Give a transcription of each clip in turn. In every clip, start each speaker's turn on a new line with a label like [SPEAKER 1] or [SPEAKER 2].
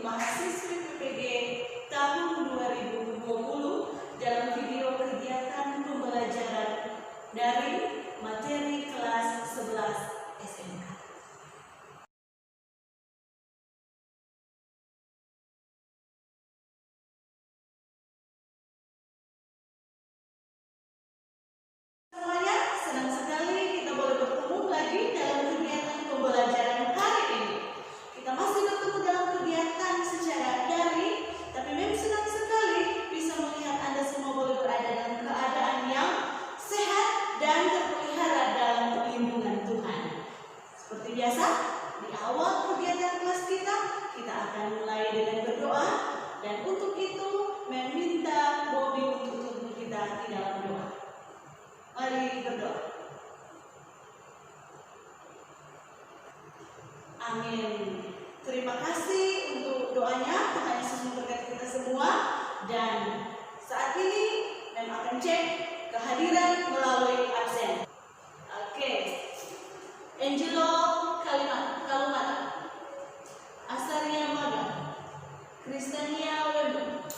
[SPEAKER 1] Mahasiswi PPG tahun 2020 dalam video kegiatan pembelajaran dari materi kelas 11 SMK. Semuanya, senang sekali kita boleh bertemu lagi dalam kegiatan pembelajaran hari ini. Kita masih bertemu dalam kegiatan secara daring, tapi memang senang sekali bisa melihat Anda semua boleh berada dalam keadaan yang sehat dan terpelihara dalam perlindungan Tuhan. Seperti biasa, di awal kegiatan kelas kita akan mulai dengan berdoa, dan untuk itu meminta Bobby untuk tutup kita di dalam doa. Mari berdoa. Amin. Terima kasih untuk doanya. Tuhan Yesus memberkati kita semua. Dan saat ini Mem akan cek kehadiran melalui absen. Oke. Angelo Kalumata, Asaria Maga, Kristania Webu,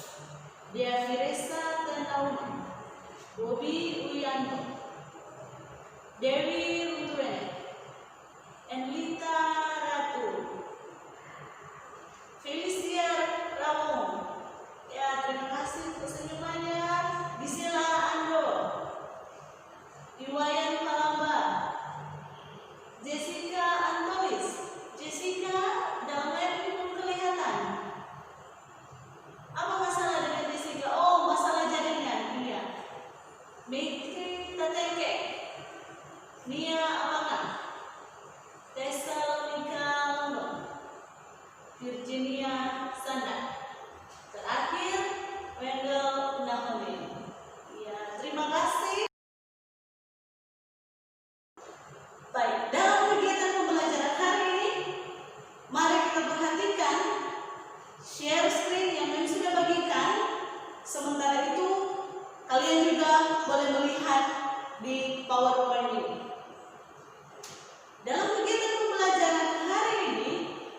[SPEAKER 1] Dea Firesa Tanauna, Bobby Uyanto, Dewi Ruturen, Enlita Ratu, Felicia Ramon. Ya, terima kasih untuk senyumannya. Gisela Ando, Iwayan Palamba, Jessica Antolis. Jessica dalam live belum kelihatan. Apa masalah dengan Jessica? Oh, masalah jaringan. Iya. Mikri Tateke, Nia Amaka, Tesalonika Londo, Virginia Sanda. Terakhir, Wendell Nahomi. Ya, terima kasih. Baik, dalam kegiatan pembelajaran hari ini, mari kita perhatikan share screen yang kami sudah bagikan. Sementara itu, kalian juga boleh melihat di PowerPoint ini. Dalam kegiatan pembelajaran hari ini,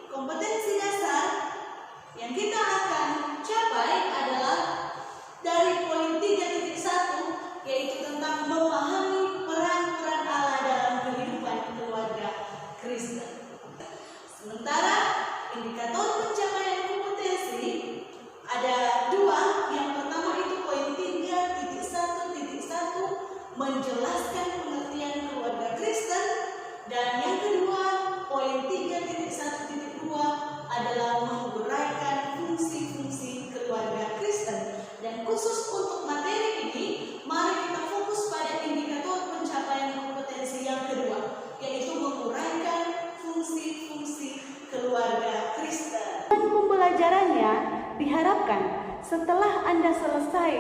[SPEAKER 1] kompetensi dasar yang kita akan capai adalah dari poin 3.1, yaitu tentang memahami peran-peran Allah dalam kehidupan keluarga Kristen. Sementara indikator pencapaian kompetensi ada dua. Yang pertama itu poin 3.1.1, menjelaskan pengertian keluarga Kristen, dan yang kedua poin 3.1.2 adalah menguraikan fungsi-fungsi keluarga Kristen. Dan khusus untuk materi ini, mari kita fokus pada indikator pencapaian kompetensi yang kedua, yaitu menguraikan fungsi-fungsi keluarga Kristen. Dan pembelajarannya diharapkan setelah Anda selesai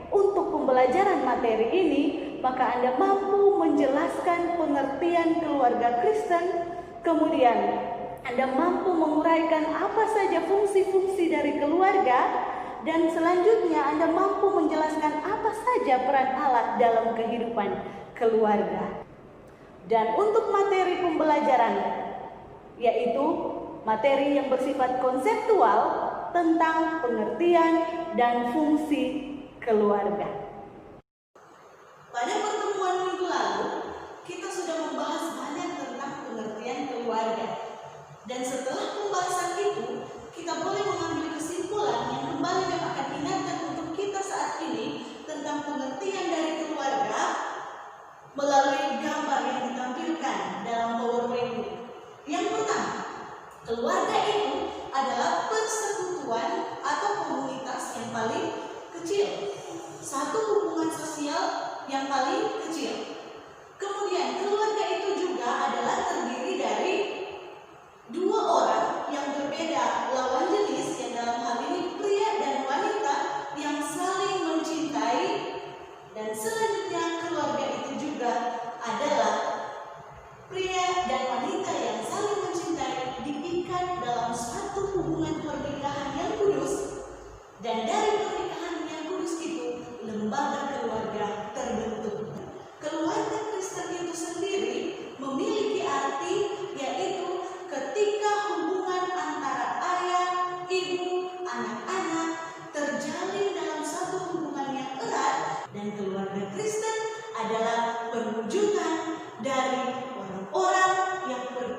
[SPEAKER 1] untuk pembelajaran materi ini, maka Anda mampu menjelaskan pengertian keluarga Kristen, kemudian Anda mampu menguraikan apa saja fungsi-fungsi dari keluarga, dan selanjutnya Anda mampu menjelaskan apa saja peran Allah dalam kehidupan keluarga. Dan untuk materi pembelajaran, yaitu materi yang bersifat konseptual tentang pengertian dan fungsi keluarga. Pada pertemuan minggu lalu, kita sudah membahas banyak tentang pengertian keluarga. Dan setelah pembahasan itu, kita boleh mengambil kesimpulan yang kembali dan akan ingatkan untuk kita saat ini tentang pengertian dari keluarga melalui gambar yang ditampilkan dalam PowerPoint. Yang pertama,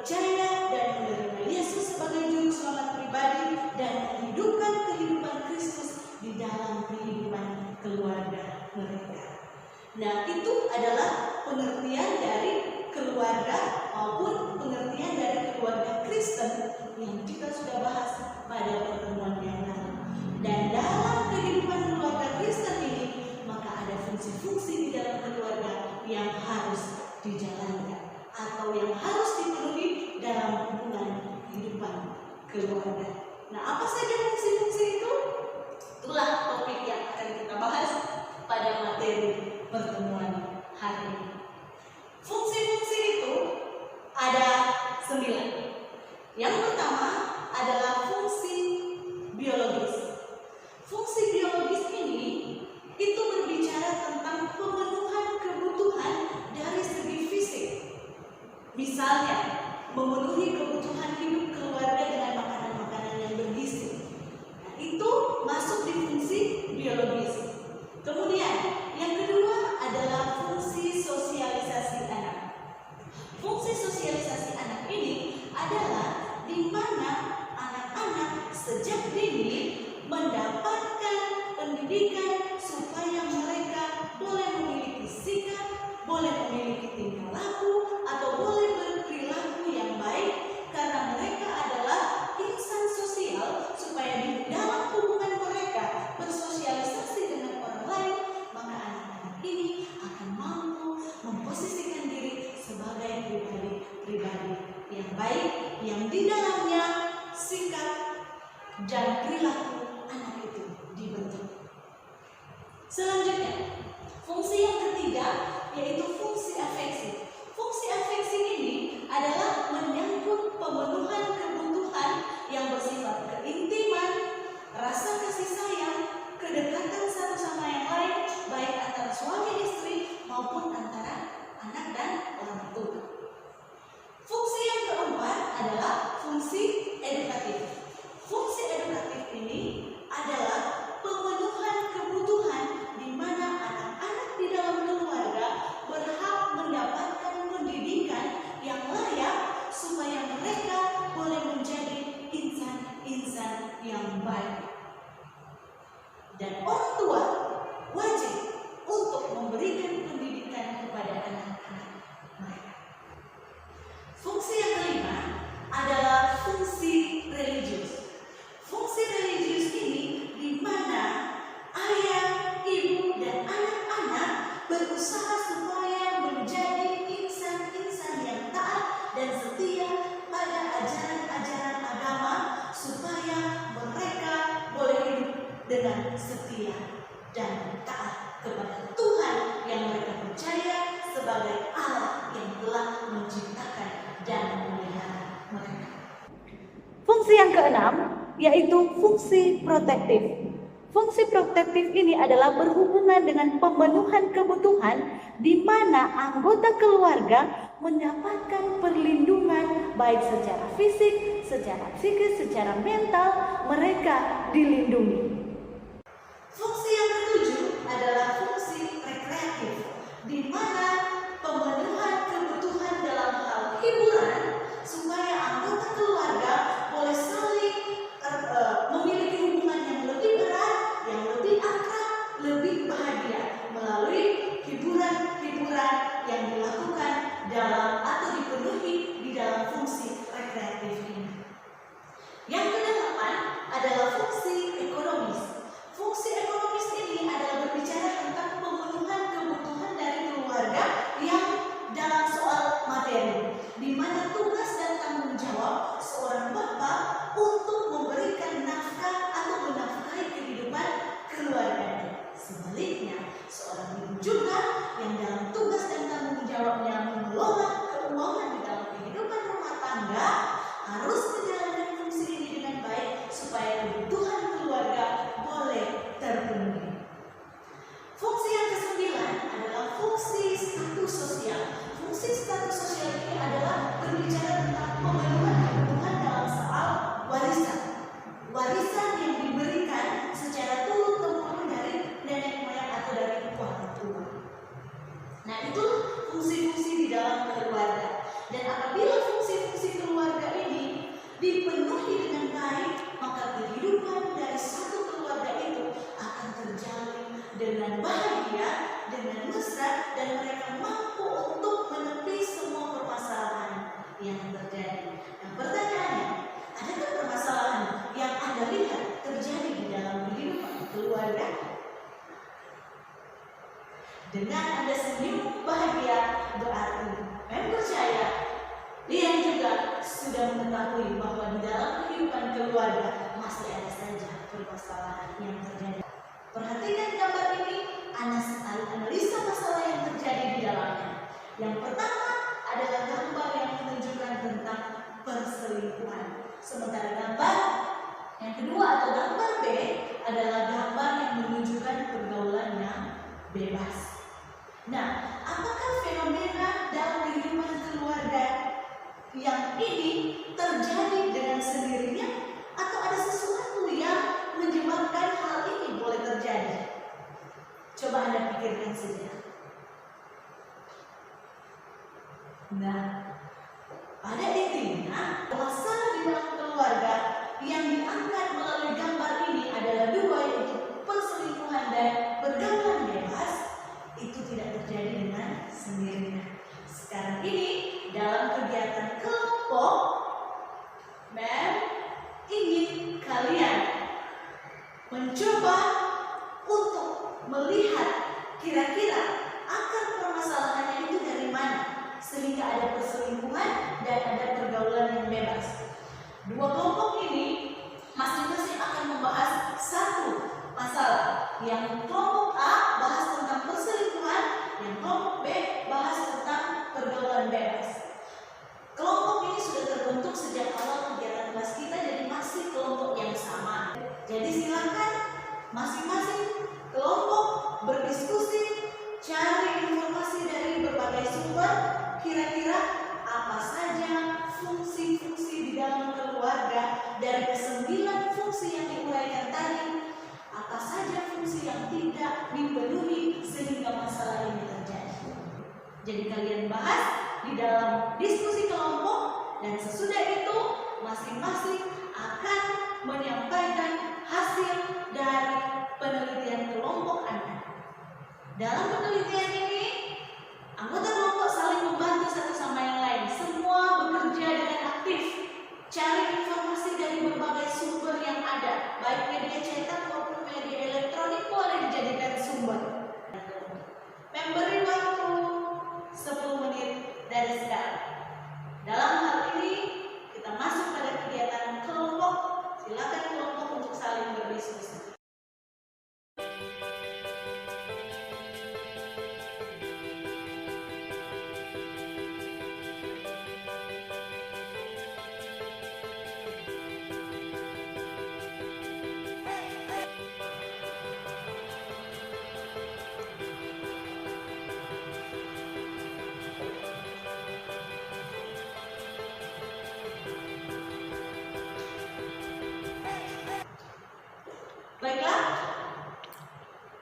[SPEAKER 1] percaya dan menerima Yesus sebagai juru selamat pribadi dan menghidupkan kehidupan Kristus di dalam kehidupan keluarga mereka. Nah, itu adalah pengertian dari keluarga maupun pengertian dari keluarga Kristen yang kita sudah bahas pada pertemuan yang lalu. Dan dalam kehidupan keluarga Kristen ini, maka ada fungsi-fungsi di dalam keluarga yang harus dijalankan atau yang harus dipenuhi dalam hubungan kehidupan keluarga. Nah, apa saja fungsi-fungsi itu? Itulah topik yang akan kita bahas pada materi pertemuan hari ini. Fungsi-fungsi itu ada 9. Yang pertama adalah fungsi biologis. Fungsi biologis ini itu berbicara tentang pemenuhan kebutuhan dari segi fisik. Misalnya, memenuhi kebutuhan hidup keluarga dengan makanan-makanan yang bergizi. Nah, itu masuk di fungsi biologis. Kemudian, yang kedua adalah fungsi sosialisasi anak. Fungsi sosialisasi anak ini adalah di mana anak-anak sejak dini mendapatkan pendidikan supaya mereka boleh memiliki sikap, boleh memiliki tingkah laku, atau boleh berperilaku yang baik karena mereka adalah insan sosial. Supaya di dalam hubungan mereka bersosialisasi dengan orang lain, maka anak-anak ini akan mampu memposisikan diri sebagai pribadi yang baik, yang di dalamnya sikap dan perilaku anak itu dibentuk. Selanjutnya, fungsi yang ketiga yaitu fungsi afeksi. Fungsi afeksi ini adalah menyangkut pemenuhan kebutuhan yang bersifat keintiman, rasa kasih sayang, kedekatan satu sama yang lain, baik antara suami istri maupun antara anak dan orang tua. Fungsi yang keempat adalah fungsi edukatif. Fungsi edukatif ini adalah pemenuhan kebutuhan di mana anak-anak di dalam keluarga berhak mendapatkan pendidikan yang layak supaya mereka boleh menjadi insan-insan yang baik. Dan orang tua wajib untuk memberikan pendidikan kepada anak-anak mereka. Fungsi yang kelima adalah fungsi religius. Fungsi religius ini di mana ayah, ibu, dan anak-anak berusaha supaya menjadi insan-insan yang taat dan setia pada ajaran-ajaran agama supaya mereka boleh hidup dengan setia dan taat kepada Tuhan yang mereka percaya sebagai Allah yang telah menciptakan dan memelihara mereka. Fungsi yang keenam yaitu fungsi protektif. Fungsi protektif ini adalah berhubungan dengan pemenuhan kebutuhan di mana anggota keluarga mendapatkan perlindungan baik secara fisik, secara psikis, secara mental, mereka dilindungi. Fungsi yang ketujuh adalah fungsi rekreatif, di mana pemenuhan kebutuhan dalam hal hiburan supaya anggota keluarga boleh saling memiliki hubungan yang lebih erat, yang lebih akrab, lebih bahagia melalui hiburan-hiburan yang dilakukan dalam atau dipenuhi di dalam fungsi rekreatif ini. Yang kedelapan adalah fungsi ekonomis. Fungsi ekonomis ini adalah berbicara tentang pemenuhan kebutuhan dari keluarga yang dalam soal materi, di mana tugas dan tanggung jawab seorang bapak untuk memberikan nafkah atau menafkahi kehidupan keluarganya. Sebaliknya, seorang ibu juga yang dalam tugas dan tanggung jawabnya mengelola keuangan di dalam kehidupan rumah tangga harus menjalankan fungsi ini dengan baik supaya kebutuhan keluarga boleh terpenuhi. Fungsi yang kesembilan adalah fungsi status sosial. Fungsi status sosial ini adalah berbicara tentang pemenuhan kebutuhan dalam soal warisan. Warisan yang diberikan secara turun-temurun dari nenek moyang atau dari orang tua. Nah, itu fungsi-fungsi di dalam keluarga. baik, maka kehidupan dari satu keluarga itu akan terjalin dengan bahagia, dengan mesra, dan mereka mampu untuk menepi semua permasalahan yang terjadi. Nah, pertanyaannya, adakah permasalahan yang Anda lihat terjadi di dalam kehidupan keluarga? Dengan Anda senyum bahagia, berarti percaya Lian juga sudah mengetahui bahwa di dalam kehidupan keluarga masih ada saja permasalahan yang terjadi. Perhatikan gambar ini, analisa masalah yang terjadi di dalamnya. Yang pertama adalah gambar yang menunjukkan tentang perselingkuhan. Sementara gambar yang kedua atau gambar B adalah gambar yang menunjukkan pergaulan yang bebas. Nah, apakah fenomena dalam kehidupan keluarga yang ini terjadi dengan sendirinya atau ada sesuatu yang menyebabkan hal ini boleh terjadi? Coba Anda pikirkan saja. Nah, pada intinya masalah di dalam keluarga yang diangkat melalui gambar ini adalah dua, yaitu perselingkuhan dan pergaulan bebas. Itu tidak terjadi dengan sendirinya. Sekarang ini dalam kegiatan kelompok, Mem ingin kalian mencoba untuk melihat kira-kira akar permasalahannya itu dari mana sehingga ada perselingkuhan dan ada pergaulan yang bebas. Dua kelompok ini masing-masing akan membahas satu masalah. Yang kelompok A bahas tentang perselingkuhan, yang kelompok B bahas tentang pergaulan bebas. Kelompok ini sudah terbentuk sejak awal kegiatan kelas kita, jadi masih kelompok yang sama. Jadi silakan masing-masing kelompok berdiskusi, cari informasi dari berbagai sumber, kira-kira apa saja fungsi-fungsi di dalam keluarga dari ke-9 fungsi yang diuraikan tadi, apa saja fungsi yang tidak dipenuhi sehingga masalah ini terjadi. Jadi kalian bahas di dalam diskusi kelompok dan sesudah itu masing-masing akan menyampaikan hasil dari penelitian kelompok Anda. Dalam penelitian ini, anggota kelompok saling membantu satu sama yang lain. Semua bekerja dengan aktif, cari informasi dari berbagai sumber yang ada, baik media cetak maupun media elektronik boleh dijadikan sumber. Memberi waktu 10 menit dari sekarang. Dalam hal ini kita masuk pada kegiatan kelompok. Silakan kelompok untuk saling berdiskusi. Baiklah,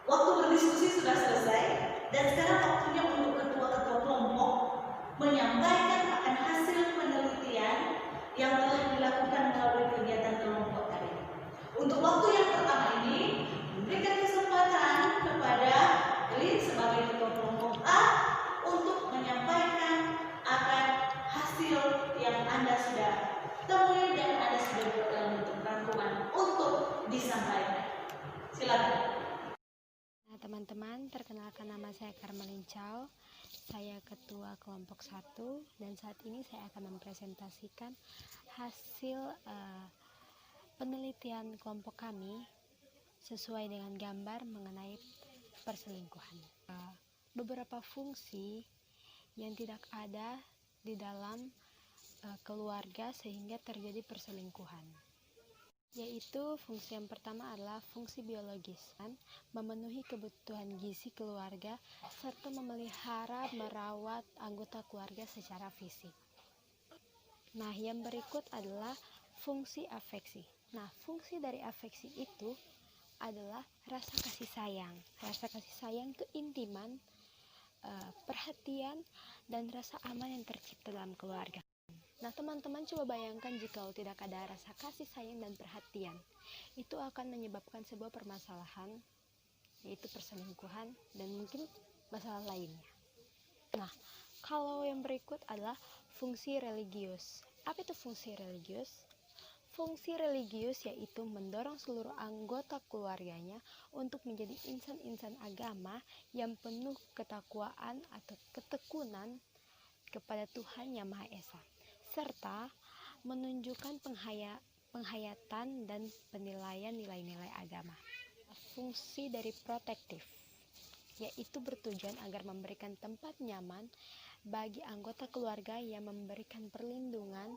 [SPEAKER 1] waktu berdiskusi sudah selesai dan sekarang waktunya untuk ketua-ketua kelompok menyampaikan akan hasil penelitian yang telah dilakukan melalui kegiatan kelompok tadi. Untuk waktu yang pertama ini, memberikan kesempatan kepada Lin sebagai ketua kelompok A untuk menyampaikan akan hasil yang Anda sudah temui dan Anda sudah buat dalam bentuk rangkuman untuk disampaikan. Silakan.
[SPEAKER 2] Nah, teman-teman, perkenalkan nama saya Karmelin Chow. Saya ketua kelompok 1 dan saat ini saya akan mempresentasikan hasil penelitian kelompok kami sesuai dengan gambar mengenai perselingkuhan. Beberapa fungsi yang tidak ada di dalam keluarga sehingga terjadi perselingkuhan, yaitu fungsi yang pertama adalah fungsi biologis, memenuhi kebutuhan gizi keluarga serta memelihara merawat anggota keluarga secara fisik. Nah, yang berikut adalah fungsi afeksi. Nah, fungsi dari afeksi itu adalah rasa kasih sayang. Rasa kasih sayang itu intiman, perhatian dan rasa aman yang tercipta dalam keluarga. Nah, teman-teman coba bayangkan jika tidak ada rasa kasih sayang dan perhatian. Itu akan menyebabkan sebuah permasalahan, yaitu perselingkuhan dan mungkin masalah lainnya. Nah, kalau yang berikut adalah fungsi religius. Apa itu fungsi religius? Fungsi religius yaitu mendorong seluruh anggota keluarganya untuk menjadi insan-insan agama yang penuh ketakwaan atau ketekunan kepada Tuhan Yang Maha Esa, serta menunjukkan penghayatan dan penilaian nilai-nilai agama. Fungsi dari protektif yaitu bertujuan agar memberikan tempat nyaman bagi anggota keluarga yang memberikan perlindungan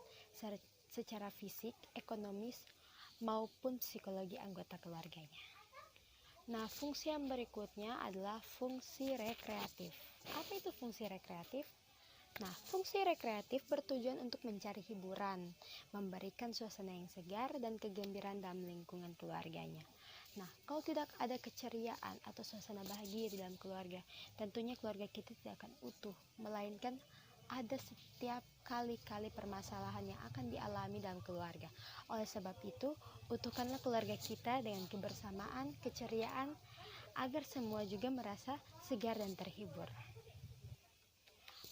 [SPEAKER 2] secara fisik, ekonomis, maupun psikologi anggota keluarganya. Nah, fungsi yang berikutnya adalah fungsi rekreatif. Apa itu fungsi rekreatif? Nah, fungsi rekreatif bertujuan untuk mencari hiburan, memberikan suasana yang segar dan kegembiraan dalam lingkungan keluarganya. Nah, kalau tidak ada keceriaan atau suasana bahagia di dalam keluarga, tentunya keluarga kita tidak akan utuh, melainkan ada setiap kali-kali permasalahan yang akan dialami dalam keluarga. Oleh sebab itu, utuhkanlah keluarga kita dengan kebersamaan, keceriaan, agar semua juga merasa segar dan terhibur.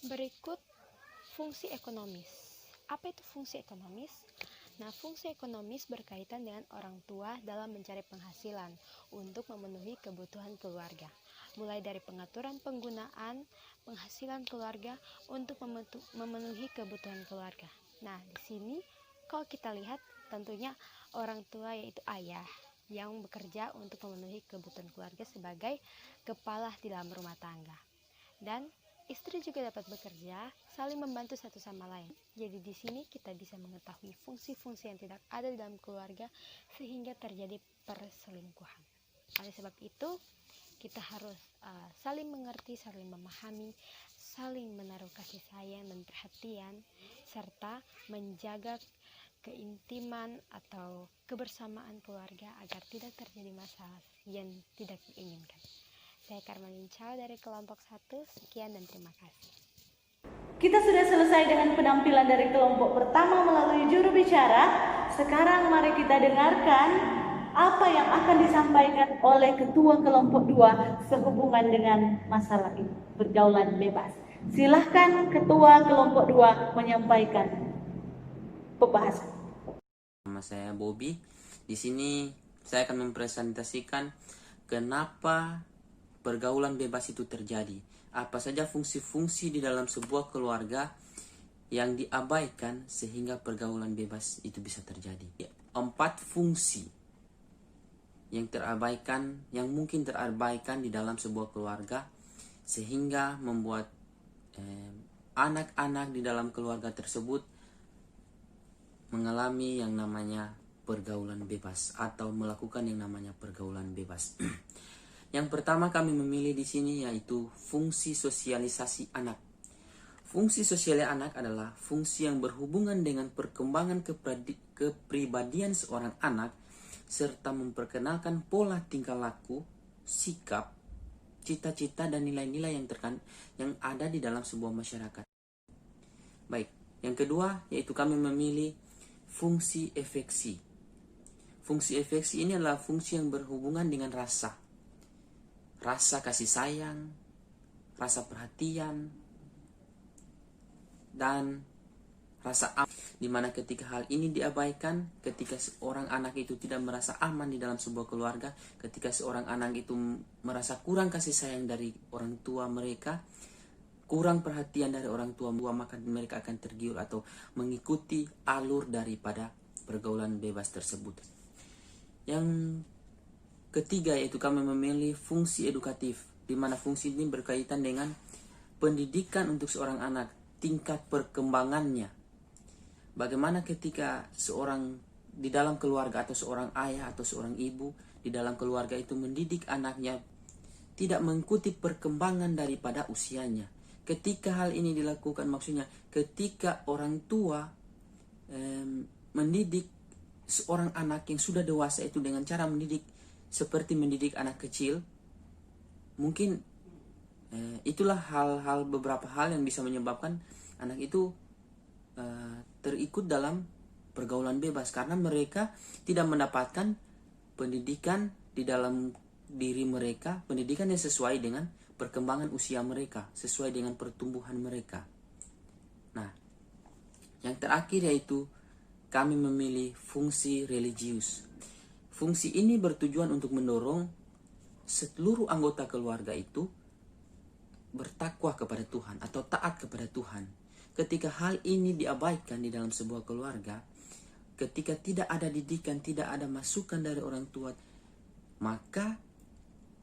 [SPEAKER 2] Berikut fungsi ekonomis. Apa itu fungsi ekonomis? Nah, fungsi ekonomis berkaitan dengan orang tua dalam mencari penghasilan untuk memenuhi kebutuhan keluarga, mulai dari pengaturan penggunaan penghasilan keluarga untuk memenuhi kebutuhan keluarga. Nah, di sini kalau kita lihat tentunya orang tua yaitu ayah yang bekerja untuk memenuhi kebutuhan keluarga sebagai kepala di dalam rumah tangga. Dan istri juga dapat bekerja, saling membantu satu sama lain. Jadi di sini kita bisa mengetahui fungsi-fungsi yang tidak ada di dalam keluarga sehingga terjadi perselingkuhan. Oleh sebab itu, kita harus saling mengerti, saling memahami, saling menaruh kasih sayang dan perhatian, serta menjaga keintiman atau kebersamaan keluarga agar tidak terjadi masalah yang tidak diinginkan. Saya Karmalin Chow dari kelompok 1, sekian dan terima kasih.
[SPEAKER 1] Kita sudah selesai dengan penampilan dari kelompok pertama melalui juru bicara. Sekarang mari kita dengarkan apa yang akan disampaikan oleh ketua kelompok 2 sehubungan dengan masalah ini, pergaulan bebas. Silahkan ketua kelompok 2 menyampaikan pembahasan.
[SPEAKER 3] Nama saya Bobby. Di sini saya akan mempresentasikan kenapa pergaulan bebas itu terjadi. Apa saja fungsi-fungsi di dalam sebuah keluarga yang diabaikan sehingga pergaulan bebas itu bisa terjadi. 4 fungsi yang terabaikan, yang mungkin terabaikan di dalam sebuah keluarga sehingga membuat anak-anak di dalam keluarga tersebut mengalami yang namanya pergaulan bebas atau melakukan yang namanya pergaulan bebas. Yang pertama kami memilih di sini yaitu fungsi sosialisasi anak. Fungsi sosialisasi anak adalah fungsi yang berhubungan dengan perkembangan kepribadian seorang anak serta memperkenalkan pola tingkah laku, sikap, cita-cita dan nilai-nilai yang ada di dalam sebuah masyarakat. Baik, yang kedua yaitu kami memilih fungsi efeksi. Fungsi efeksi ini adalah fungsi yang berhubungan dengan rasa kasih sayang, rasa perhatian, dan rasa aman. Dimana ketika hal ini diabaikan, ketika seorang anak itu tidak merasa aman di dalam sebuah keluarga, ketika seorang anak itu merasa kurang kasih sayang dari orang tua mereka, kurang perhatian dari orang tua, maka mereka akan tergiur atau mengikuti alur daripada pergaulan bebas tersebut. Yang ketiga yaitu kami memilih fungsi edukatif, di mana fungsi ini berkaitan dengan pendidikan untuk seorang anak, tingkat perkembangannya. Bagaimana ketika seorang di dalam keluarga atau seorang ayah atau seorang ibu di dalam keluarga itu mendidik anaknya tidak mengikuti perkembangan daripada usianya. Ketika hal ini dilakukan, maksudnya ketika orang tua mendidik seorang anak yang sudah dewasa itu dengan cara mendidik seperti mendidik anak kecil, mungkin itulah beberapa hal yang bisa menyebabkan anak itu terikut dalam pergaulan bebas karena mereka tidak mendapatkan pendidikan di dalam diri mereka, pendidikan yang sesuai dengan perkembangan usia mereka, sesuai dengan pertumbuhan mereka. Nah, yang terakhir yaitu kami memilih fungsi religius. Fungsi ini bertujuan untuk mendorong seluruh anggota keluarga itu bertakwa kepada Tuhan atau taat kepada Tuhan. Ketika hal ini diabaikan di dalam sebuah keluarga, ketika tidak ada didikan, tidak ada masukan dari orang tua, maka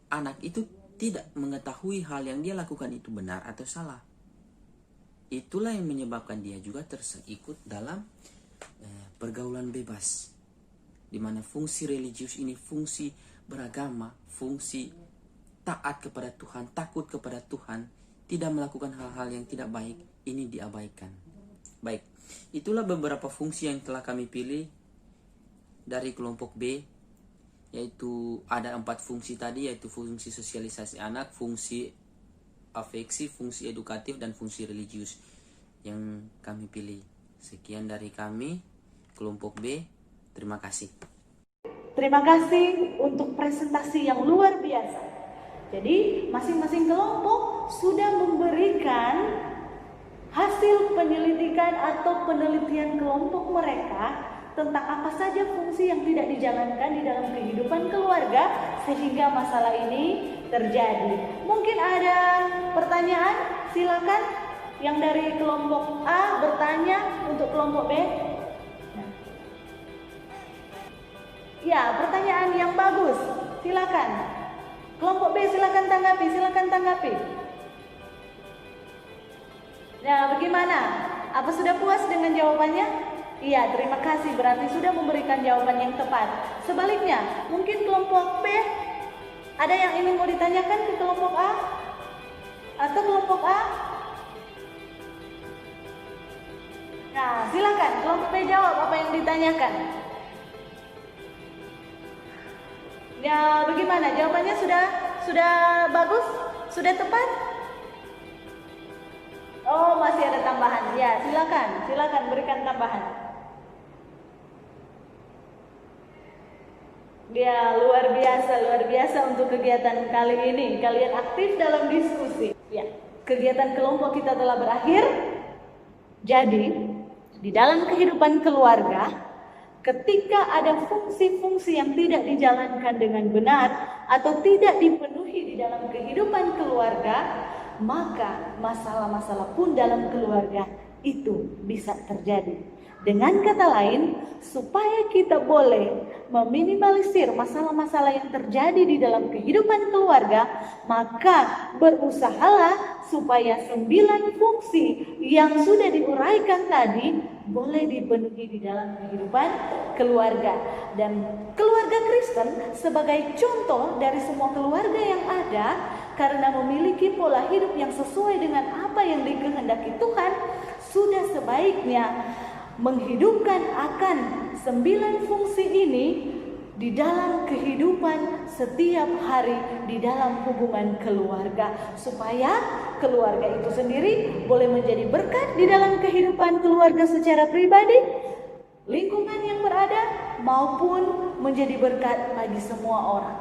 [SPEAKER 3] anak itu tidak mengetahui hal yang dia lakukan itu benar atau salah. Itulah yang menyebabkan dia juga terikut dalam pergaulan bebas, di mana fungsi religius ini fungsi beragama, fungsi taat kepada Tuhan, takut kepada Tuhan, tidak melakukan hal-hal yang tidak baik, ini diabaikan. Baik, itulah beberapa fungsi yang telah kami pilih dari kelompok B, yaitu ada 4 fungsi tadi, yaitu fungsi sosialisasi anak, fungsi afeksi, fungsi edukatif, dan fungsi religius yang kami pilih. Sekian dari kami, kelompok B. Terima kasih.
[SPEAKER 1] Terima kasih untuk presentasi yang luar biasa. Jadi masing-masing kelompok sudah memberikan hasil penyelidikan atau penelitian kelompok mereka tentang apa saja fungsi yang tidak dijalankan di dalam kehidupan keluarga sehingga masalah ini terjadi. Mungkin ada pertanyaan? Silakan yang dari kelompok A bertanya untuk kelompok B. Ya, pertanyaan yang bagus. Silakan. Kelompok B silakan tanggapi. Nah, bagaimana? Apa sudah puas dengan jawabannya? Iya, terima kasih. Berarti sudah memberikan jawaban yang tepat. Sebaliknya, mungkin kelompok B ada yang ingin mau ditanyakan ke kelompok A? Atau kelompok A? Nah, silakan kelompok B jawab apa yang ditanyakan. Ya, bagaimana? Jawabannya sudah bagus? Sudah tepat? Oh, masih ada tambahan. Ya, silakan berikan tambahan. Ya, luar biasa untuk kegiatan kali ini. Kalian aktif dalam diskusi. Ya, kegiatan kelompok kita telah berakhir. Jadi, di dalam kehidupan keluarga, ketika ada fungsi-fungsi yang tidak dijalankan dengan benar atau tidak dipenuhi di dalam kehidupan keluarga, maka masalah-masalah pun dalam keluarga itu bisa terjadi. Dengan kata lain, supaya kita boleh meminimalisir masalah-masalah yang terjadi di dalam kehidupan keluarga, maka berusahalah supaya 9 fungsi yang sudah diuraikan tadi boleh dipenuhi di dalam kehidupan keluarga. Dan keluarga Kristen sebagai contoh dari semua keluarga yang ada, karena memiliki pola hidup yang sesuai dengan apa yang dikehendaki Tuhan, sudah sebaiknya menghidupkan akan 9 fungsi ini di dalam kehidupan setiap hari di dalam hubungan keluarga, supaya keluarga itu sendiri boleh menjadi berkat di dalam kehidupan keluarga secara pribadi, lingkungan yang berada, maupun menjadi berkat bagi semua orang.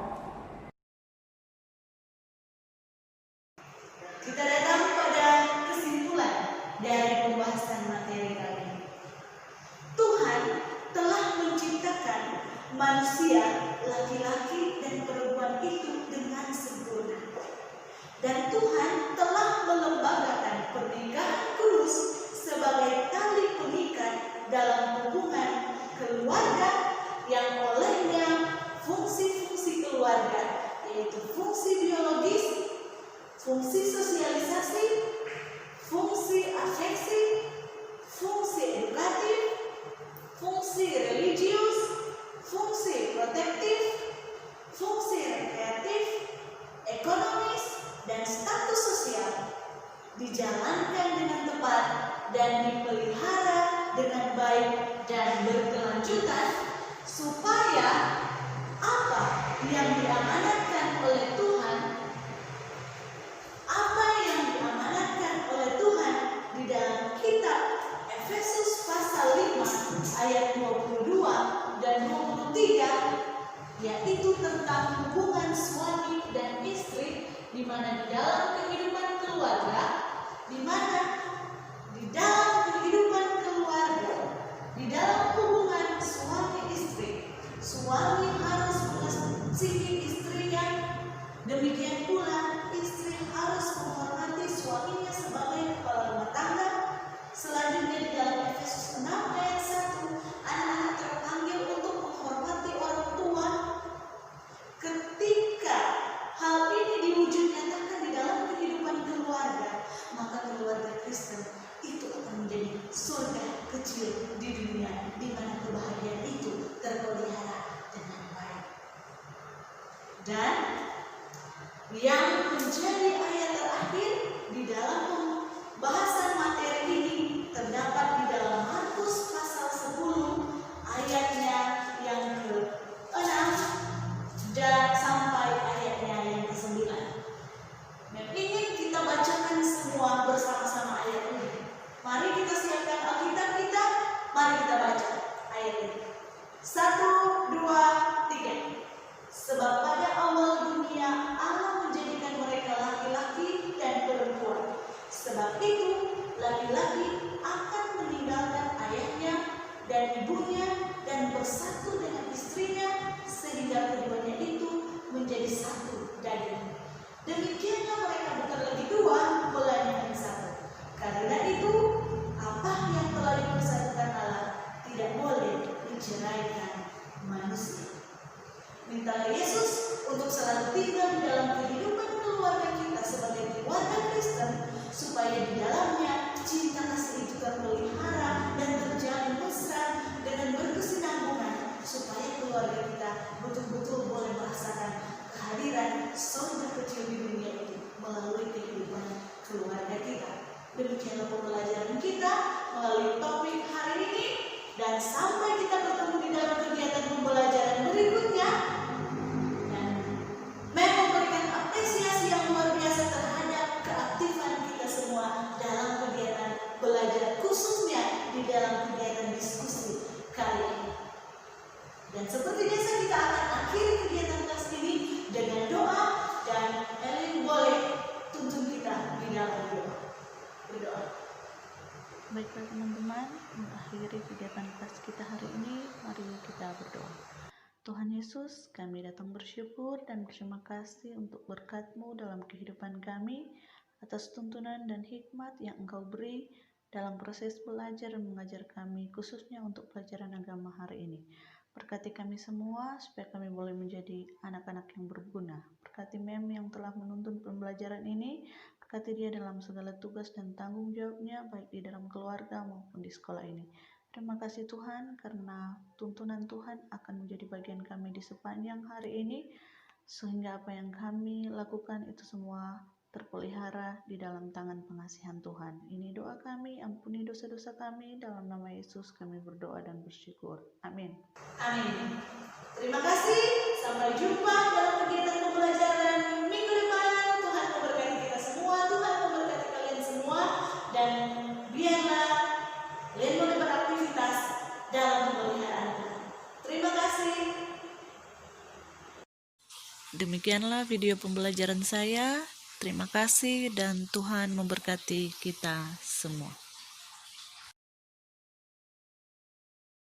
[SPEAKER 1] Kita datang pada kesimpulan dari pembahasan materi kali ini. Tuhan telah menciptakan manusia laki-laki dan perempuan itu dengan sempurna. Dan Tuhan telah melembagakan pernikahan kudus sebagai tali pengikat dalam hubungan keluarga yang olehnya fungsi-fungsi keluarga, yaitu fungsi biologis, fungsi sosialisasi, fungsi afeksi, fungsi edukatif, fungsi religius, fungsi protektif, fungsi rekreatif, ekonomis, dan status sosial dijalankan dengan tepat dan dipelihara dengan baik dan berkelanjutan, supaya apa yang diamanatkan oleh Tuhan, di dalam kitab Efesus pasal ayat 22 dan 23, yaitu tentang hubungan suami dan istri, di mana di dalam kehidupan keluarga, di mana di dalam kehidupan keluarga, di dalam hubungan suami istri, suami harus mengasihi istrinya, demikian pula istri harus menghormati suaminya sebagai kepala rumah tangga. Selanjutnya di dalam Efesus 6 ayat 1, anak-anak terpanggil untuk menghormati orang tua. Ketika hal ini diwujudkan di dalam kehidupan keluarga, maka keluarga Kristen itu akan menjadi surga kecil di dunia, di mana kebahagiaan itu terpelihara dengan baik. Dan yang menjadi ayat terakhir di dalam pembahasan materi ini terdapat di dalam Markus pasal 10 ayatnya yang ke-6 dan sampai ayatnya yang ke-9. Dan ingin kita bacakan semua bersama-sama ayat ini. Mari kita siapkan Alkitab kita, mari kita baca ayat ini. 1, 2, 3. Sebab pada awal dunia Allah menjadikan mereka laki-laki dan perempuan. Sebab itu laki-laki akan meninggalkan ayahnya dan ibunya dan bersatu dengan istrinya, sehingga keduanya itu menjadi satu daging. Demikianlah mereka bukan lagi dua, melainkan satu. Karena itu apa yang telah dipersatukan Allah tidak boleh diceraikan manusia. Minta Yesus untuk selalu tinggal di dalam kehidupan keluarga kita sebagai keluarga Kristen, supaya di dalamnya cinta kasih itu terpelihara dan terjalin mesra dengan berkesinambungan, supaya keluarga kita betul-betul boleh merasakan kehadiran surga kecil di dunia itu melalui kehidupan keluarga kita. Demikianlah pembelajaran kita melalui topik hari ini, dan sampai kita bertemu di dalam kegiatan pembelajaran berikutnya. Memang memberikan apresiasi yang luar biasa terhadap keaktifan kita semua dalam kegiatan belajar, khususnya di dalam kegiatan diskusi kali ini. Dan seperti biasa kita akan akhiri kegiatan kelas ini dengan doa, dan Elin boleh tuntun kita di dalam doa. Berdoa.
[SPEAKER 4] Baiklah teman-teman, mengakhiri kegiatan kelas kita hari ini, mari kita berdoa. Tuhan Yesus, kami datang bersyukur dan berterima kasih untuk berkat-Mu dalam kehidupan kami, atas tuntunan dan hikmat yang Engkau beri dalam proses belajar dan mengajar kami, khususnya untuk pelajaran agama hari ini. Berkati kami semua, supaya kami boleh menjadi anak-anak yang berguna. Berkati Mem yang telah menuntun pembelajaran ini, berkati dia dalam segala tugas dan tanggung jawabnya, baik di dalam keluarga maupun di sekolah ini. Terima kasih Tuhan, karena tuntunan Tuhan akan menjadi bagian kami di sepanjang hari ini, sehingga apa yang kami lakukan itu semua terpelihara di dalam tangan pengasihan Tuhan. Ini doa kami, ampuni dosa-dosa kami, dalam nama Yesus kami berdoa dan bersyukur. Amin.
[SPEAKER 1] Amin. Terima kasih. Sampai jumpa dalam kegiatan pembelajaran minggu depan. Tuhan memberkati kita semua. Tuhan memberkati kalian semua. Dan biarlah kalian boleh beraktivitas dalam pemeliharaan Tuhan. Terima kasih.
[SPEAKER 4] Demikianlah video pembelajaran saya. Terima kasih dan Tuhan memberkati kita semua.